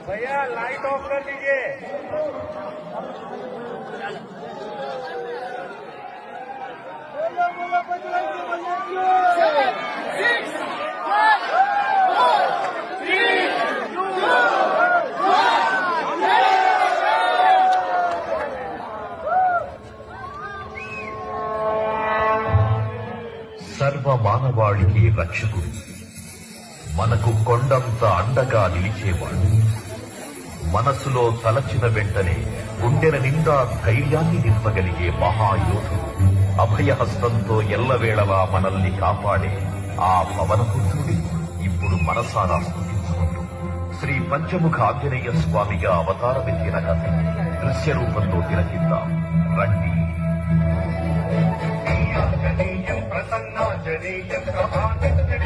भैया light of कर दीजिए। సర్వ మానవాళికి రక్షకుడు, మనకు కొండంత అండగా నిలిచేవాడు, మనసులో తలచిన వెంటనే గుండెల నిండా ధైర్యాన్ని నింపగలిగే మహాయోధుడు, అభయహస్తంతో ఎల్లవేళలా మనల్ని కాపాడే ఆ పవనపుత్రుడి ఇప్పుడు మనసారా స్తుతించుకుంటూ శ్రీ పంచముఖ ఆంజనేయ స్వామిగా అవతారమెత్తిన కథ దృశ్య రూపంలో తిలకిద్దాం రండి. प्रसन्नाजनेयं प्रभातस्य